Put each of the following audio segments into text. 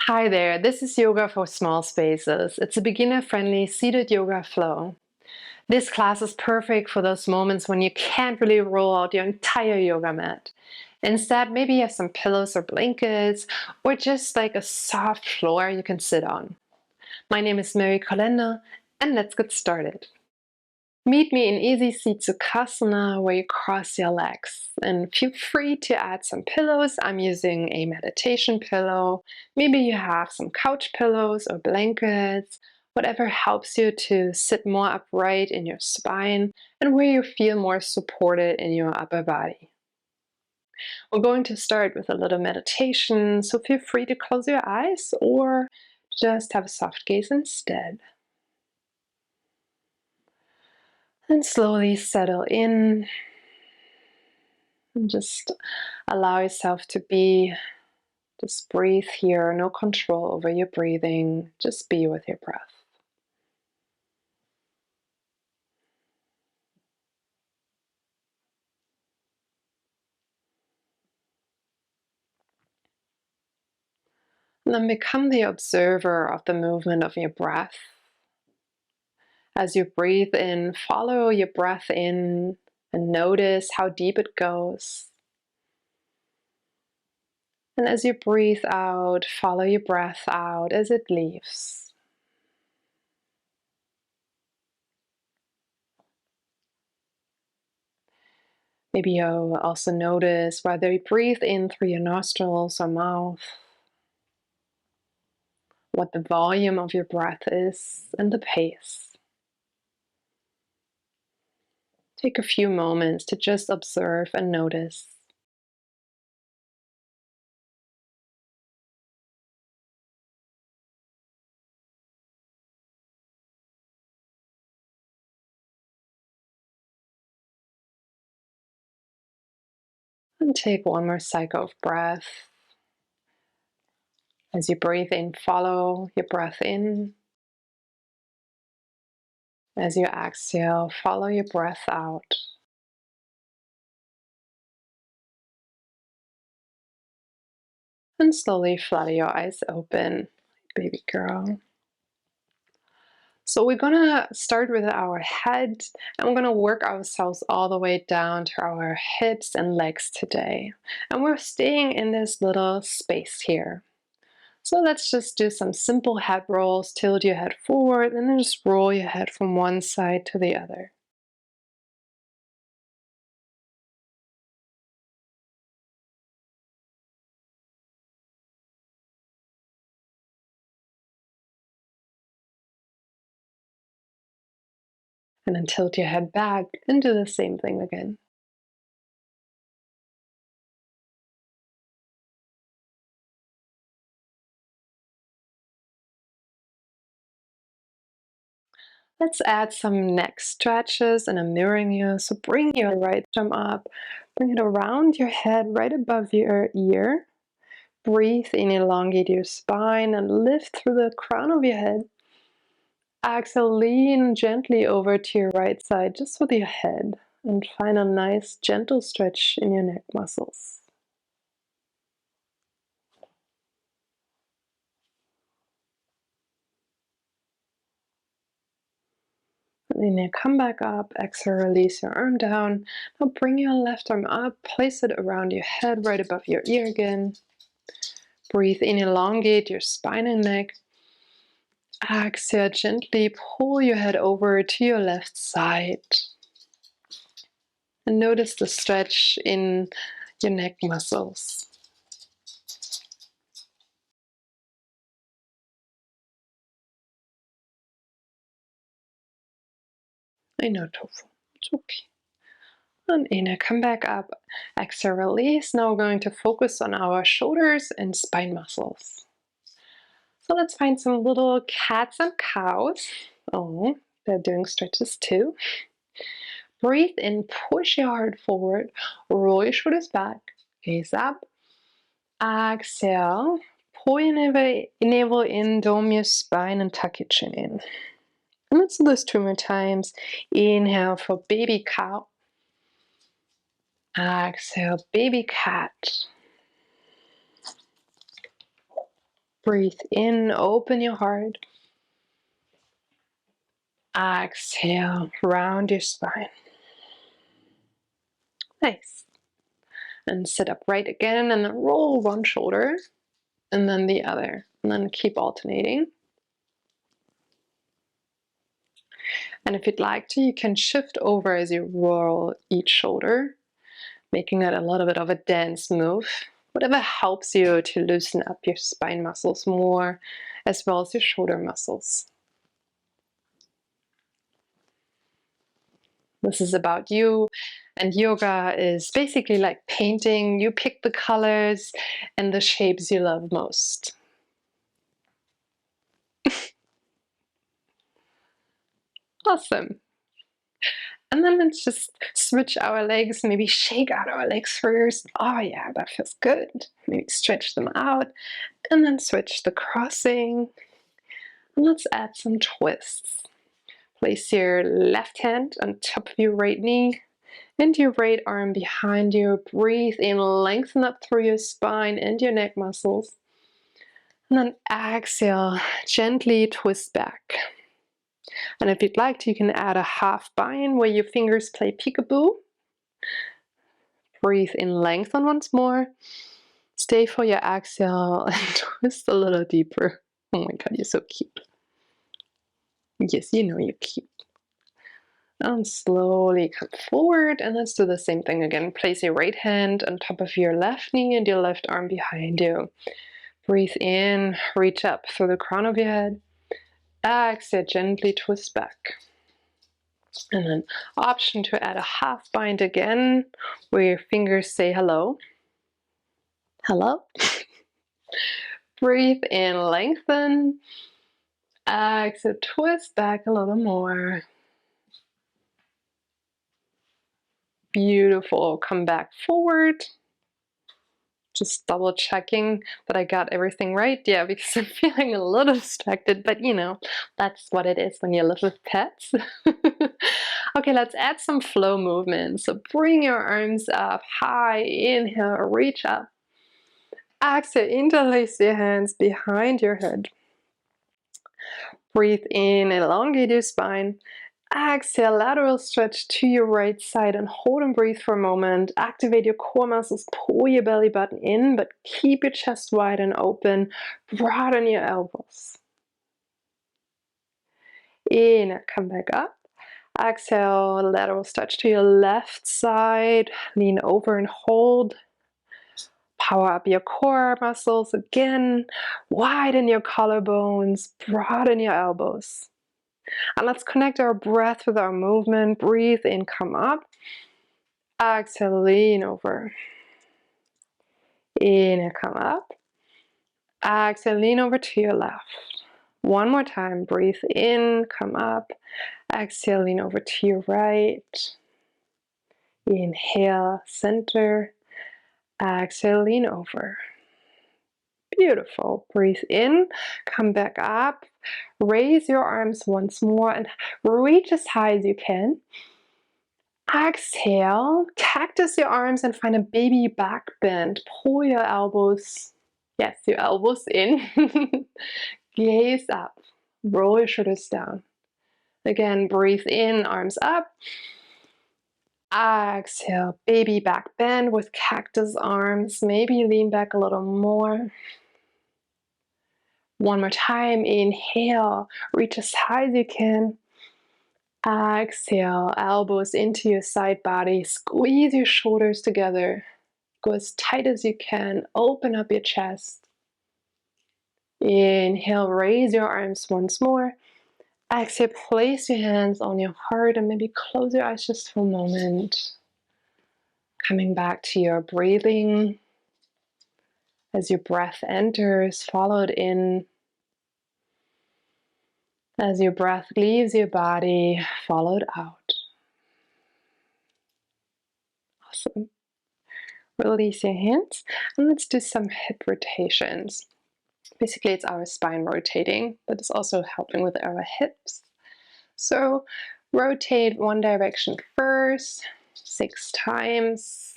Hi there, this is Yoga for Small Spaces. It's a beginner-friendly seated yoga flow. This class is perfect for those moments when you can't really roll out your entire yoga mat. Instead, maybe you have some pillows or blankets, or just like a soft floor you can sit on. My name is Mary Kolenda, and let's get started. Meet me in Easy Seat Sukhasana, where you cross your legs, and feel free to add some pillows. I'm using a meditation pillow. Maybe you have some couch pillows or blankets, whatever helps you to sit more upright in your spine and where you feel more supported in your upper body. We're going to start with a little meditation, so feel free to close your eyes or just have a soft gaze instead. And slowly settle in and just allow yourself to be, just breathe here, no control over your breathing, just be with your breath. And then become the observer of the movement of your breath. As you breathe in, follow your breath in and notice how deep it goes. And as you breathe out, follow your breath out as it leaves. Maybe you'll also notice whether you breathe in through your nostrils or mouth, what the volume of your breath is and the pace. Take a few moments to just observe and notice. And take one more cycle of breath. As you breathe in, follow your breath in. As you exhale, follow your breath out. And slowly flutter your eyes open, baby girl. So we're gonna start with our head, and we're gonna work ourselves all the way down to our hips and legs today. And we're staying in this little space here. So let's just do some simple head rolls. Tilt your head forward and then just roll your head from one side to the other. And then tilt your head back and do the same thing again. Let's add some neck stretches and a mirroring you. So bring your right arm up, bring it around your head right above your ear. Breathe in, elongate your spine and lift through the crown of your head. Exhale, lean gently over to your right side just with your head and find a nice gentle stretch in your neck muscles. And then you come back up, exhale, release your arm down. Now bring your left arm up, place it around your head right above your ear again. Breathe in, elongate your spine and neck. Exhale, gently pull your head over to your left side. And notice the stretch in your neck muscles. I know, Tofu, it's okay. And inhale, come back up, exhale, release. Now we're going to focus on our shoulders and spine muscles. So let's find some little cats and cows. Oh, they're doing stretches too. Breathe in, push your heart forward, roll your shoulders back, gaze up. Exhale, pull your navel in, dome your spine, and tuck your chin in. And let's do this 2 more times. Inhale for baby cow. Exhale, baby cat. Breathe in, open your heart. Exhale, round your spine. Nice. And sit up right again, and then roll one shoulder and then the other, and then keep alternating. And if you'd like to, you can shift over as you roll each shoulder, making it a little bit of a dance move. Whatever helps you to loosen up your spine muscles more, as well as your shoulder muscles. This is about you, and yoga is basically like painting. You pick the colors and the shapes you love most. Awesome. And then let's just switch our legs, maybe shake out our legs first. Oh yeah, that feels good. Maybe stretch them out, and then switch the crossing. And let's add some twists. Place your left hand on top of your right knee and your right arm behind you. Breathe in, lengthen up through your spine and your neck muscles. And then exhale, gently twist back. And if you'd like to, you can add a half bind where your fingers play peekaboo. Breathe in, lengthen once more. Stay for your exhale and twist a little deeper. Oh my God, you're so cute. Yes, you know you're cute. And slowly come forward, and let's do the same thing again. Place your right hand on top of your left knee and your left arm behind you. Breathe in, reach up through the crown of your head. Exhale, gently twist back. And then option to add a half bind again, where your fingers say hello. Hello. Breathe in, lengthen. Exhale, twist back a little more. Beautiful. Come back forward. Just double checking that I got everything right. Yeah, because I'm feeling a little distracted, but you know, that's what it is when you live with pets. Okay, let's add some flow movement. So bring your arms up high, inhale, reach up. Exhale, interlace your hands behind your head. Breathe in, elongate your spine. Exhale, lateral stretch to your right side and hold and breathe for a moment. Activate your core muscles, pull your belly button in, but keep your chest wide and open. Broaden your elbows. In, come back up. Exhale, lateral stretch to your left side. Lean over and hold. Power up your core muscles again. Widen your collarbones, broaden your elbows. And let's connect our breath with our movement. Breathe in, come up. Exhale, lean over. Inhale, come up. Exhale, lean over to your left. One more time. Breathe in, come up. Exhale, lean over to your right. Inhale, center. Exhale, lean over. Beautiful. Breathe in, come back up. Raise your arms once more and reach as high as you can. Exhale, cactus your arms and find a baby back bend. Pull your elbows, yes, your elbows in. Gaze up. Roll your shoulders down. Again, breathe in, arms up. Exhale, baby back bend with cactus arms. Maybe lean back a little more. One more time, inhale, reach as high as you can. Exhale, elbows into your side body. Squeeze your shoulders together. Go as tight as you can. Open up your chest. Inhale, raise your arms once more. Exhale, place your hands on your heart and maybe close your eyes just for a moment. Coming back to your breathing. As your breath enters, followed in. As your breath leaves your body, followed out. Awesome. Release your hands and let's do some hip rotations. Basically, it's our spine rotating, but it's also helping with our hips. So rotate one direction first, 6 times.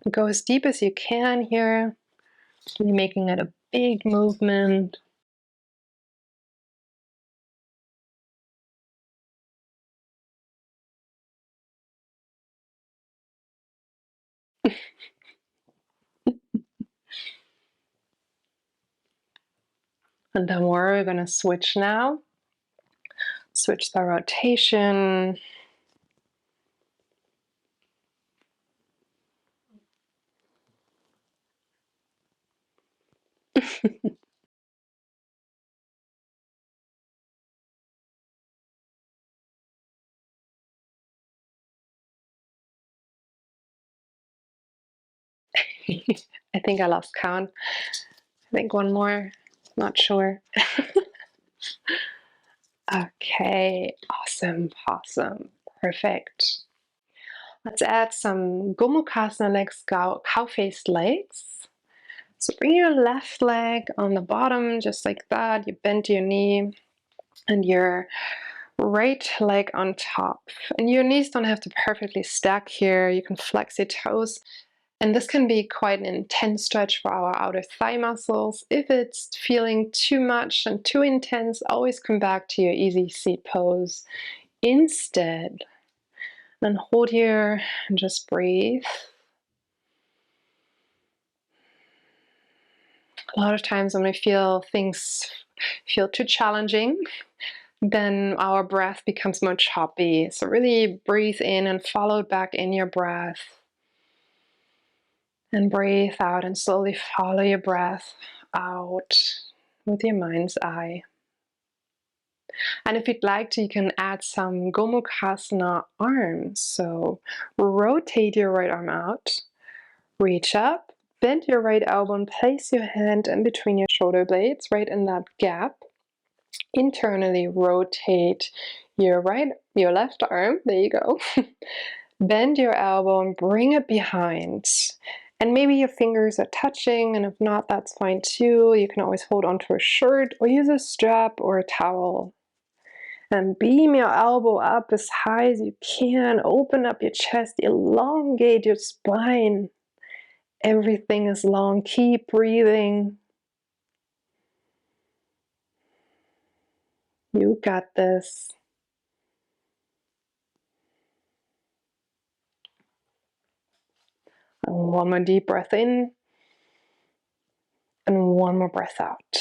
Go as deep as you can here, really making it a big movement. And then we're going to switch now. Switch the rotation. I think I lost count. I think one more, not sure. Okay, awesome, awesome, perfect. Let's add some Gomukhasana legs, cow-faced legs. So bring your left leg on the bottom, just like that. You bend your knee and your right leg on top. And your knees don't have to perfectly stack here. You can flex your toes. And this can be quite an intense stretch for our outer thigh muscles. If it's feeling too much and too intense, always come back to your easy seat pose instead. And hold here and just breathe. A lot of times when we feel things feel too challenging, then our breath becomes more choppy. So really breathe in and follow back in your breath. And breathe out and slowly follow your breath out with your mind's eye. And if you'd like to, you can add some Gomukhasana arms. So rotate your right arm out, reach up, bend your right elbow and place your hand in between your shoulder blades, right in that gap. Internally rotate your left arm, there you go. Bend your elbow and bring it behind. And maybe your fingers are touching, and if not, that's fine too. You can always hold onto a shirt or use a strap or a towel. And beam your elbow up as high as you can. Open up your chest, elongate your spine. Everything is long. Keep breathing. You got this. And one more deep breath in. And one more breath out.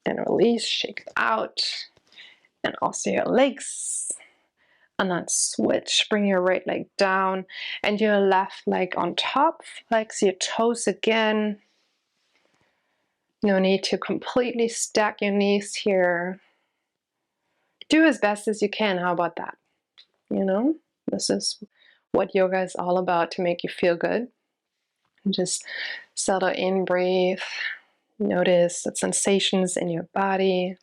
And release, shake it out. And also your legs. And then switch, bring your right leg down and your left leg on top. Flex your toes again. No need to completely stack your knees here. Do as best as you can. How about that? You know, this is what yoga is all about, to make you feel good. And just settle in, breathe. Notice the sensations in your body.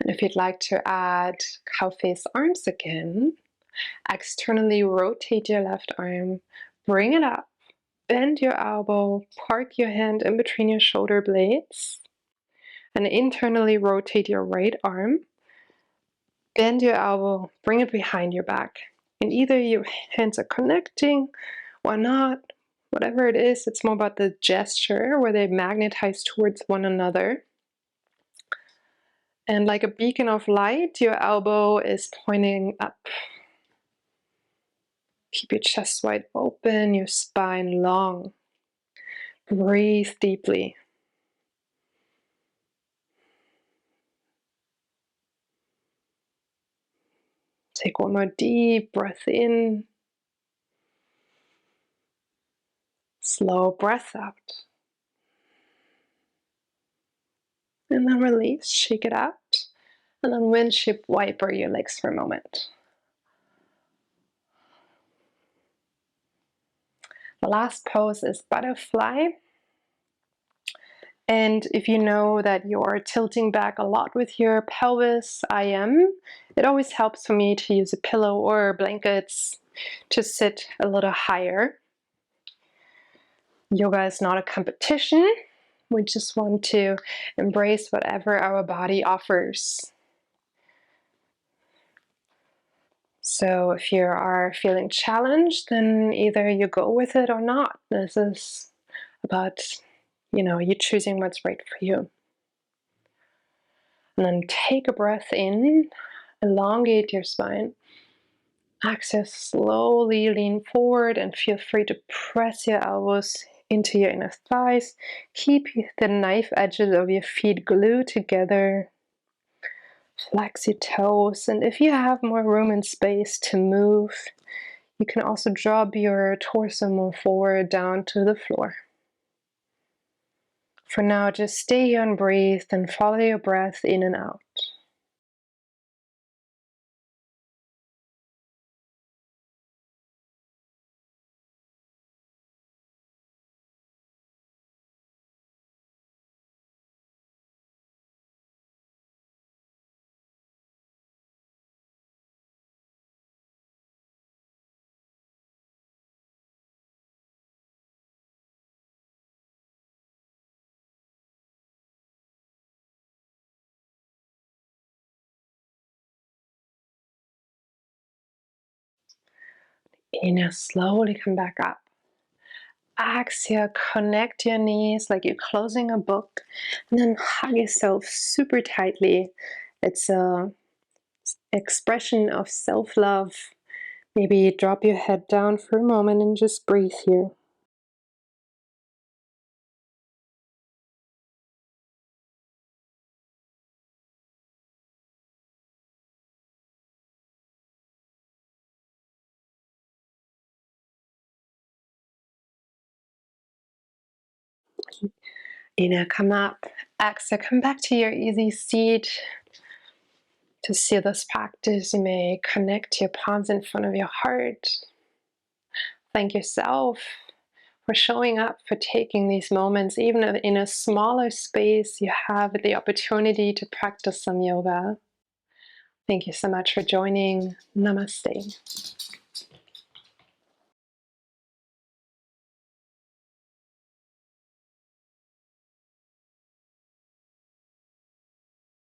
And if you'd like to add cow face arms again, externally rotate your left arm, bring it up, bend your elbow, park your hand in between your shoulder blades, and internally rotate your right arm, bend your elbow, bring it behind your back. And either your hands are connecting or not, whatever it is, it's more about the gesture where they magnetize towards one another. And like a beacon of light, your elbow is pointing up. Keep your chest wide open, your spine long. Breathe deeply. Take one more deep breath in. Slow breath out. And then release, shake it out. And then windshield wiper your legs for a moment. The last pose is butterfly. And if you know that you're tilting back a lot with your pelvis, I am, it always helps for me to use a pillow or blankets to sit a little higher. Yoga is not a competition. We just want to embrace whatever our body offers. So if you are feeling challenged, then either you go with it or not. This is about, you choosing what's right for you. And then take a breath in, elongate your spine. Exhale, slowly lean forward and feel free to press your elbows into your inner thighs. Keep the knife edges of your feet glued together. Flex your toes, and if you have more room and space to move, you can also drop your torso more forward down to the floor. For now, just stay here and breathe and follow your breath in and out. Inhale, slowly come back up. Exhale, connect your knees like you're closing a book, and then hug yourself super tightly. It's an expression of self-love. Maybe drop your head down for a moment and just breathe here. Inhale, come up. Exhale, come back to your easy seat. To seal this practice, you may connect your palms in front of your heart. Thank yourself for showing up, for taking these moments. Even in a smaller space, you have the opportunity to practice some yoga. Thank you so much for joining. Namaste.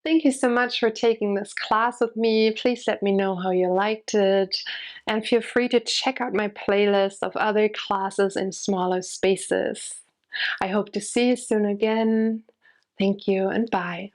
Thank you so much for taking this class with me. Please let me know how you liked it. And feel free to check out my playlist of other classes in smaller spaces. I hope to see you soon again. Thank you and bye.